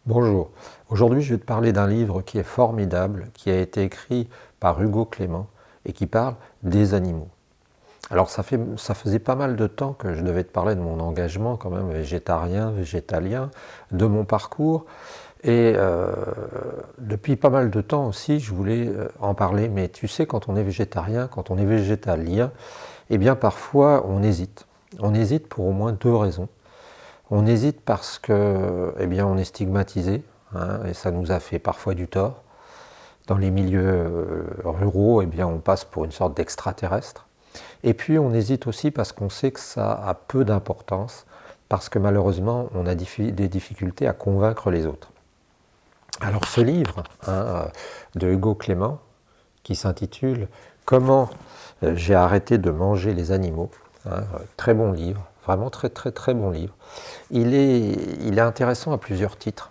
Bonjour, aujourd'hui je vais te parler d'un livre qui est formidable, qui a été écrit par Hugo Clément et qui parle des animaux. Alors ça faisait pas mal de temps que je devais te parler de mon engagement quand même végétarien, végétalien, de mon parcours et depuis pas mal de temps aussi je voulais en parler, mais tu sais quand on est végétarien, quand on est végétalien, eh bien parfois on hésite. On hésite pour au moins deux raisons. On hésite parce que, eh bien, on est stigmatisé, hein, et ça nous a fait parfois du tort. Dans les milieux ruraux, eh bien, on passe pour une sorte d'extraterrestre. Et puis, on hésite aussi parce qu'on sait que ça a peu d'importance, parce que malheureusement, on a des difficultés à convaincre les autres. Alors, ce livre de Hugo Clément, qui s'intitule Comment j'ai arrêté de manger les animaux, très bon livre, vraiment très très très bon livre. Il est intéressant à plusieurs titres,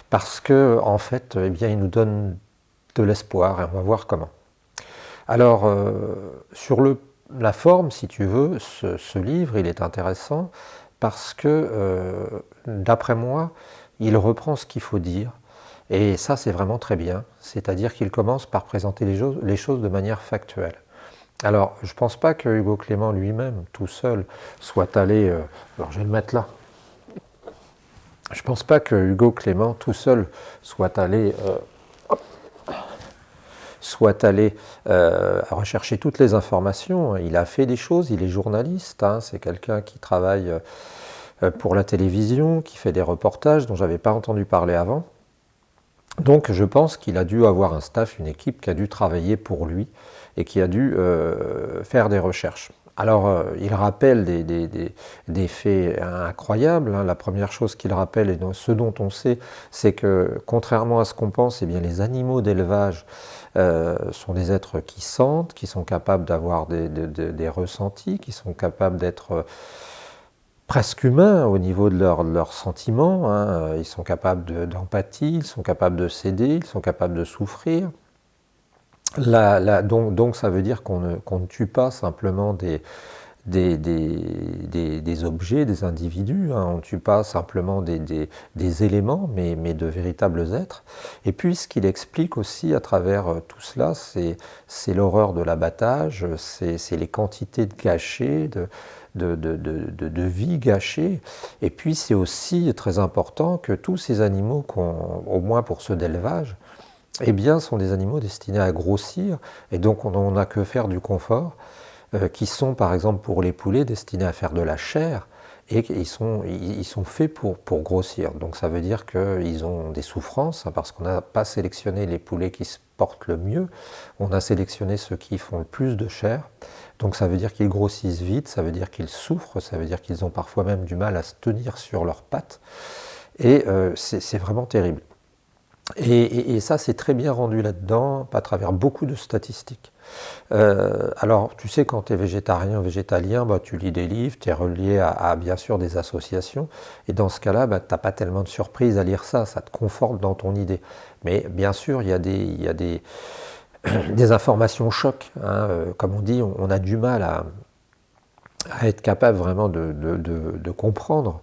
parce que en fait, eh bien, il nous donne de l'espoir et on va voir comment. Alors, sur la forme, si tu veux, ce livre, il est intéressant parce que, d'après moi, il reprend ce qu'il faut dire. Et ça, c'est vraiment très bien. C'est-à-dire qu'il commence par présenter les choses de manière factuelle. Alors, je ne pense pas que Hugo Clément lui-même, tout seul, soit allé... alors, je vais le mettre là. Je ne pense pas que Hugo Clément, tout seul, soit allé rechercher toutes les informations. Il a fait des choses, il est journaliste, c'est quelqu'un qui travaille pour la télévision, qui fait des reportages dont je n'avais pas entendu parler avant. Donc je pense qu'il a dû avoir un staff, une équipe qui a dû travailler pour lui et qui a dû faire des recherches. Alors il rappelle des faits incroyables. La première chose qu'il rappelle, et ce dont on sait, c'est que contrairement à ce qu'on pense, eh bien, les animaux d'élevage sont des êtres qui sentent, qui sont capables d'avoir des ressentis, qui sont capables d'être presque humains au niveau de leurs sentiments. Ils sont capables d'empathie, ils sont capables de céder, ils sont capables de souffrir. Donc ça veut dire qu'on ne tue pas simplement des objets, des individus, on ne tue pas simplement des éléments, mais de véritables êtres. Et puis ce qu'il explique aussi à travers tout cela, c'est l'horreur de l'abattage, c'est les quantités de gâchés, de vie gâchée. Et puis c'est aussi très important que tous ces animaux, au moins pour ceux d'élevage, eh bien, sont des animaux destinés à grossir, et donc on n'a que faire du confort, qui sont par exemple pour les poulets destinés à faire de la chair, et ils sont faits pour grossir. Donc ça veut dire qu'ils ont des souffrances, parce qu'on n'a pas sélectionné les poulets qui se portent le mieux, on a sélectionné ceux qui font le plus de chair. Donc ça veut dire qu'ils grossissent vite, ça veut dire qu'ils souffrent, ça veut dire qu'ils ont parfois même du mal à se tenir sur leurs pattes, et c'est vraiment terrible. Et ça, c'est très bien rendu là-dedans, à travers beaucoup de statistiques. Alors, tu sais, quand tu es végétarien ou végétalien, tu lis des livres, tu es relié à, bien sûr des associations, et dans ce cas-là, tu n'as pas tellement de surprises à lire ça, ça te conforte dans ton idée. Mais bien sûr, il y a des informations chocs, comme on dit, on a du mal à être capable vraiment de comprendre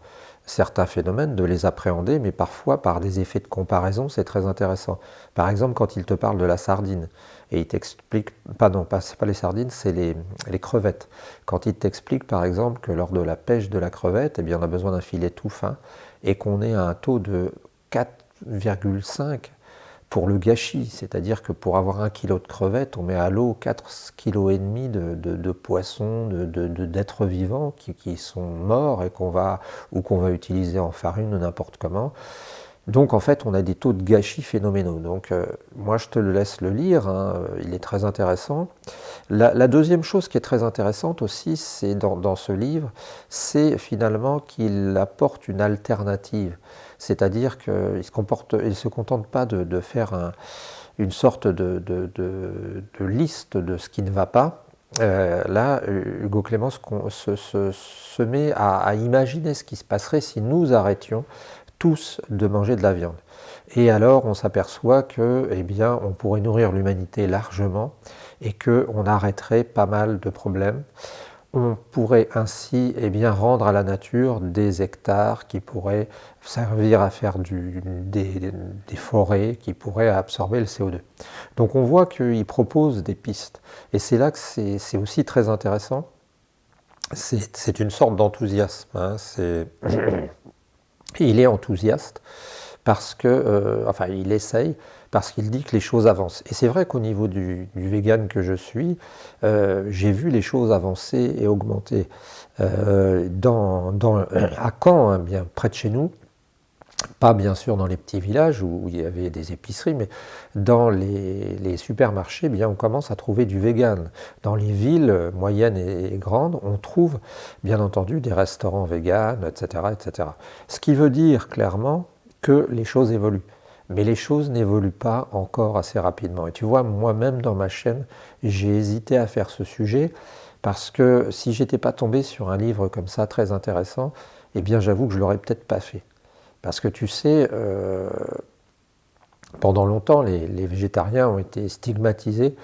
certains phénomènes, de les appréhender, mais parfois par des effets de comparaison, c'est très intéressant. Par exemple, quand il te parle de la sardine, et il t'explique, c'est pas les sardines, c'est les crevettes. Quand il t'explique par exemple que lors de la pêche de la crevette, eh bien, on a besoin d'un filet tout fin, et qu'on est à un taux de 4,5 pour le gâchis, c'est-à-dire que pour avoir 1 kilo de crevettes, on met à l'eau 4,5 kg de poissons, d'êtres vivants qui sont morts et qu'on va utiliser en farine ou n'importe comment. Donc en fait, on a des taux de gâchis phénoménaux. Donc moi, je te le laisse le lire, il est très intéressant. La deuxième chose qui est très intéressante aussi, c'est dans ce livre, c'est finalement qu'il apporte une alternative. C'est-à-dire qu'il ne se contente pas de faire une sorte de liste de ce qui ne va pas. Là, Hugo Clément se met à imaginer ce qui se passerait si nous arrêtions tous de manger de la viande. Et alors, on s'aperçoit que, eh bien, on pourrait nourrir l'humanité largement et qu'on arrêterait pas mal de problèmes. on pourrait ainsi rendre à la nature des hectares qui pourraient servir à faire des forêts, qui pourraient absorber le CO2. Donc on voit qu'il propose des pistes. Et c'est là que c'est aussi très intéressant. C'est une sorte d'enthousiasme. Hein. Il est enthousiaste parce que, il essaye, parce qu'il dit que les choses avancent. Et c'est vrai qu'au niveau du vegan que je suis, j'ai vu les choses avancer et augmenter. À Caen, hein, bien près de chez nous, pas bien sûr dans les petits villages où il y avait des épiceries, mais dans les supermarchés, on commence à trouver du vegan. Dans les villes moyennes et grandes, on trouve bien entendu des restaurants vegan, etc., etc. Ce qui veut dire clairement que les choses évoluent. Mais les choses n'évoluent pas encore assez rapidement. Et tu vois, moi-même dans ma chaîne, j'ai hésité à faire ce sujet parce que si j'étais pas tombé sur un livre comme ça très intéressant, j'avoue que je l'aurais peut-être pas fait. Parce que tu sais, pendant longtemps, les végétariens ont été stigmatisés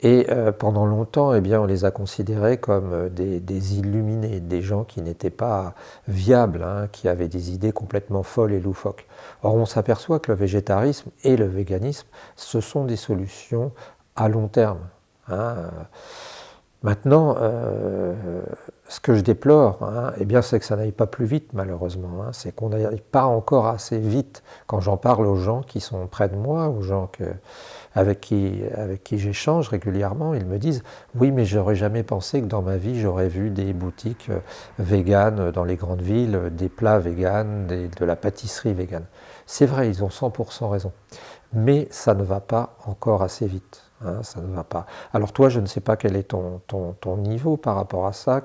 et pendant longtemps, on les a considérés comme des illuminés, des gens qui n'étaient pas viables, hein, qui avaient des idées complètement folles et loufoques. Or, on s'aperçoit que le végétarisme et le véganisme, ce sont des solutions à long terme. Hein. Maintenant, ce que je déplore, hein, c'est que ça n'aille pas plus vite, malheureusement. Hein, c'est qu'on n'aille pas encore assez vite. Quand j'en parle aux gens qui sont près de moi, aux gens avec qui j'échange régulièrement, ils me disent « Oui, mais j'aurais jamais pensé que dans ma vie, j'aurais vu des boutiques véganes dans les grandes villes, des plats véganes, de la pâtisserie végane. » C'est vrai, ils ont 100% raison. Mais ça ne va pas encore assez vite. Hein, ça ne va pas. Alors toi, je ne sais pas quel est ton niveau par rapport à ça,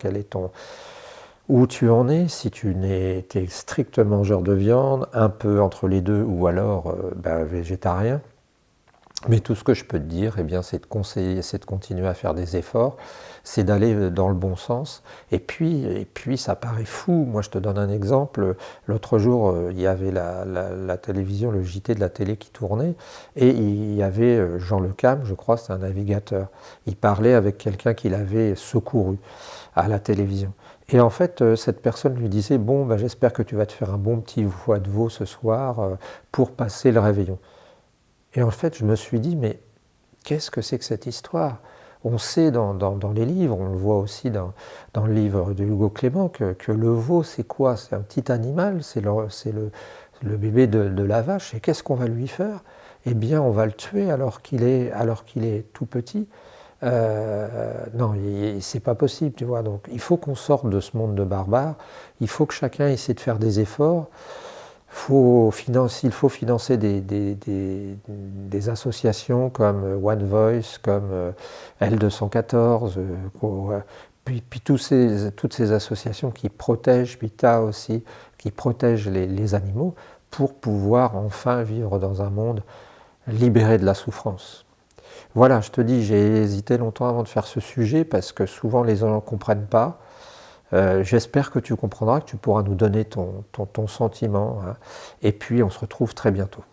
où tu en es, si tu es strict mangeur de viande, un peu entre les deux, ou alors végétarien. Mais tout ce que je peux te dire, c'est de conseiller, c'est de continuer à faire des efforts, c'est d'aller dans le bon sens. Et puis, ça paraît fou. Moi, je te donne un exemple. L'autre jour, il y avait la télévision, le JT de la télé qui tournait, et il y avait Jean Le Cam, je crois, c'est un navigateur. Il parlait avec quelqu'un qui l'avait secouru à la télévision. Et en fait, cette personne lui disait « Bon, j'espère que tu vas te faire un bon petit foie de veau ce soir pour passer le réveillon. » Et en fait, je me suis dit, mais qu'est-ce que c'est que cette histoire? On sait dans les livres, on le voit aussi dans le livre de Hugo Clément, que le veau, c'est quoi? C'est un petit animal, c'est le bébé de la vache. Et qu'est-ce qu'on va lui faire? On va le tuer alors qu'il est tout petit. Non, c'est pas possible, tu vois. Donc, il faut qu'on sorte de ce monde de barbares. Il faut que chacun essaie de faire des efforts. Il faut financer des associations comme One Voice, comme L214, puis toutes ces associations qui protègent, PITA aussi, qui protègent les animaux pour pouvoir enfin vivre dans un monde libéré de la souffrance. Voilà, je te dis, j'ai hésité longtemps avant de faire ce sujet parce que souvent les gens ne comprennent pas. J'espère que tu comprendras, que tu pourras nous donner ton sentiment. Hein. Et puis, on se retrouve très bientôt.